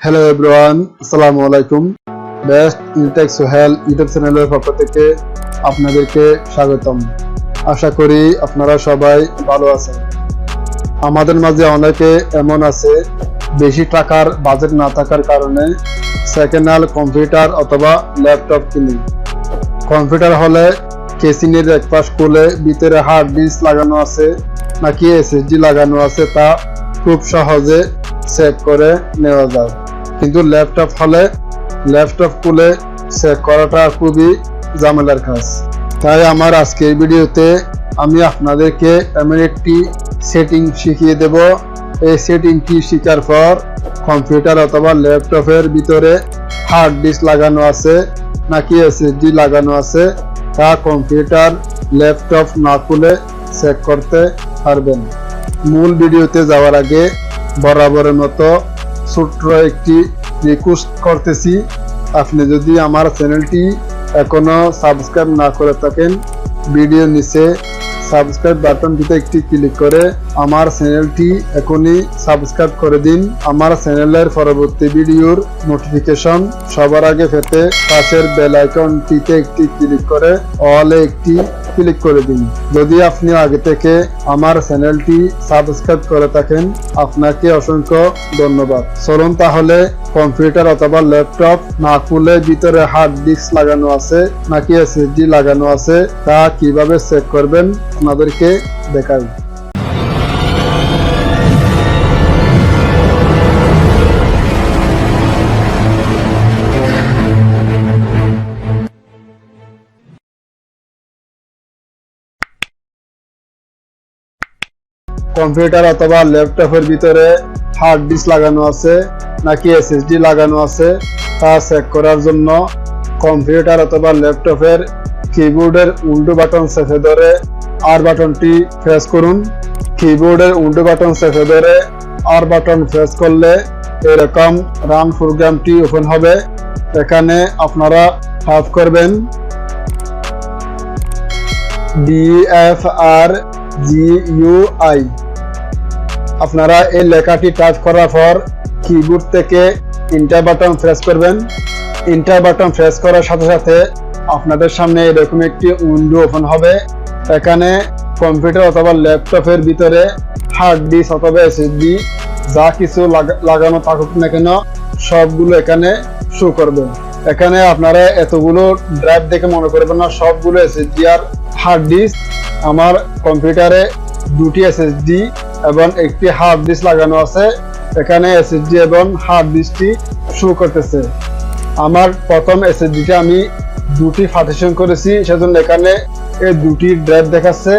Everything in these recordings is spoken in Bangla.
হ্যালো এভরিওয়ান, আসসালামু আলাইকুম। বেস্ট ইনটেক সুহেল ইউটিউব চ্যানেলের পক্ষ থেকে আপনাদেরকে স্বাগতম। আশা করি আপনারা সবাই ভালো আছেন। আমাদের মাঝে অনেকে এমন আছে বেশি টাকার বাজেট না থাকার কারণে সেকেন্ড হ্যান্ড কম্পিউটার অথবা ল্যাপটপ কিনি। কম্পিউটার হলে কেসিংয়ের এক পাশ খুলে ভিতরে হার্ড ডিস্ক লাগানো আছে নাকি এসএসডি লাগানো আছে তা খুব সহজে চেক করে নেওয়া যায়, কিন্তু ল্যাপটপ হলে ল্যাপটপ খুলে চেক করাটা খুবই ঝামেলার কাজ। তাই আমার আজকের ভিডিওতে আমি আপনাদেরকে এমন একটি সেটিং শিখিয়ে দেব। এই সেটিংটি শেখার পর কম্পিউটার অথবা ল্যাপটপের ভিতরে হার্ড ডিস্ক লাগানো আছে নাকি এসএসডি লাগানো আছে তা কম্পিউটার ল্যাপটপ না খুলে চেক করতে পারবেন। মূল ভিডিওতে যাওয়ার আগে বরাবরের মতো ছোট্ট একটি রিকোয়েস্ট করতেছি, আপনি যদি আমার চ্যানেলটি এখনো সাবস্ক্রাইব না করে থাকেন ভিডিও নিচে সাবস্ক্রাইব বাটনটিতে একটি ক্লিক করে আমার চ্যানেলটি এখনই সাবস্ক্রাইব করে দিন। আমার চ্যানেলের পরবর্তী ভিডিওর নোটিফিকেশন সবার আগে পেতে পাশের বেল আইকনটিতে একটি ক্লিক করে অলে একটি ক্লিক করে দিন। যদি আপনি আগে থেকে আমার চ্যানেলটি সাবস্ক্রাইব করে থাকেন আপনাকে অসংখ্য ধন্যবাদ। চলুন তাহলে কম্পিউটার অথবা ল্যাপটপ না খুলে ভিতরে হার্ড ডিস্ক লাগানো আছে নাকি এসএসডি লাগানো আছে তা কিভাবে চেক করবেন আপনাদেরকে দেখাই। কম্পিউটার অথবা ল্যাপটপের ভিতরে হার্ড ডিস্ক লাগানো আছে নাকি এসএসডি লাগানো আছে তা চেক করার জন্য কম্পিউটার অথবা ল্যাপটপের কিবোর্ডের উল্টো বাটন চেপে ধরে আর বাটনটি প্রেস করুন। কিবোর্ডের উল্টো বাটন চেপে ধরে আর বাটন প্রেস করলে এরকম রান প্রোগ্রামটি ওপেন হবে। এখানে আপনারা টাইপ করবেন DFRGUI। আপনারা এই লেখাটি টাইপ করার পর কিবোর্ড থেকে এন্টার বাটন প্রেস করবেন। এন্টার বাটন প্রেস করার সাথে সাথে আপনাদের সামনে এরকম একটি উইন্ডো ওপেন হবে। এখানে কম্পিউটার অথবা ল্যাপটপের ভিতরে হার্ড ডিস্ক অথবা এসএসডি যা কিছু লাগানো থাকুক না কেন সবগুলো এখানে শো করবে। এখানে আপনারা এতগুলো ড্রাইভ দেখে মনে করবেন না সবগুলো এসএসডি আর হার্ড ডিস্ক। আমার কম্পিউটারে দুটি এসএসডি এবং একটি হার্ড ডিস্ক লাগানো আছে। এখানে এসএসডি এবং হার্ড ডিস্কটি শো করতেছে। আমার প্রথম এসএসডিটা আমি দুটি পার্টিশন করেছি, সেজন্য এখানে এই দুটি ড্রাইভ দেখাচ্ছে।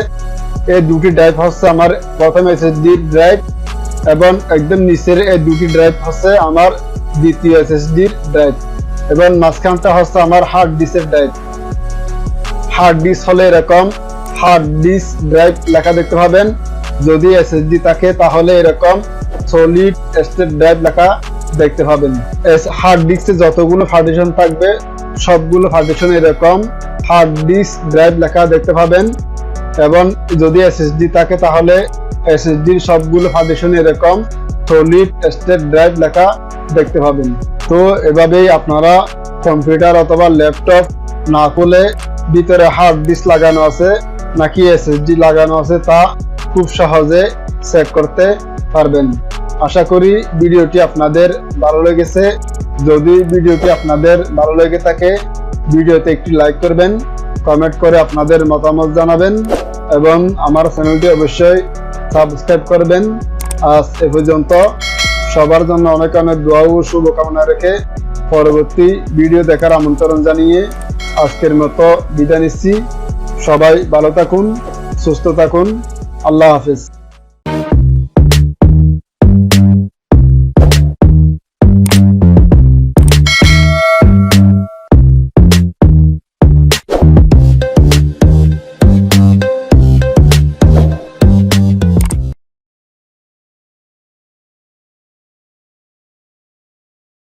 এই দুটি ড্রাইভ হচ্ছে আমার প্রথম এসএসডি ড্রাইভ এবং একদম নিচের এই দুটি ড্রাইভ হচ্ছে আমার দ্বিতীয় এসএসডি ড্রাইভ এবং মাঝখানটা হচ্ছে আমার হার্ড ডিস্কের ড্রাইভ। হার্ড ডিস্ক হলে এরকম হার্ড ডিস্ক ড্রাইভ লেখা দেখতে পাবেন। যদি এসএসডি থাকে তাহলে এরকম সলিড স্টেট ড্রাইভ লেখা দেখতে পাবেন। হার্ড ডিস্কে যতগুলো পার্টিশন থাকবে সবগুলো পার্টিশন এরকম হার্ড ডিস্ক ড্রাইভ লেখা দেখতে পাবেন এবং যদি এসএসডি থাকে তাহলে এসএসডির সবগুলো পার্টিশন এরকম সলিড স্টেট ড্রাইভ লেখা দেখতে পাবেন। তো এভাবেই আপনারা কম্পিউটার অথবা ল্যাপটপ না খুলে ভিতরে হার্ড ডিস্ক লাগানো আছে নাকি এসএসডি লাগানো আছে তা খুব সহজে চেক করতে পারবেন। আশা করি ভিডিওটি আপনাদের ভালো লেগেছে। যদি ভিডিওটি আপনাদের ভালো লেগে থাকে ভিডিওতে একটি লাইক করবেন, কমেন্ট করে আপনাদের মতামত জানাবেন এবং আমার চ্যানেলটি অবশ্যই সাবস্ক্রাইব করবেন। আজ এ পর্যন্ত। সবার জন্য অনেক অনেক দোয়া ও শুভকামনা রেখে পরবর্তী ভিডিও দেখার আমন্ত্রণ জানিয়ে আজকের মতো বিদায় নিচ্ছি। সবাই ভালো থাকুন, সুস্থ থাকুন। আল্লাহ হাফেজ।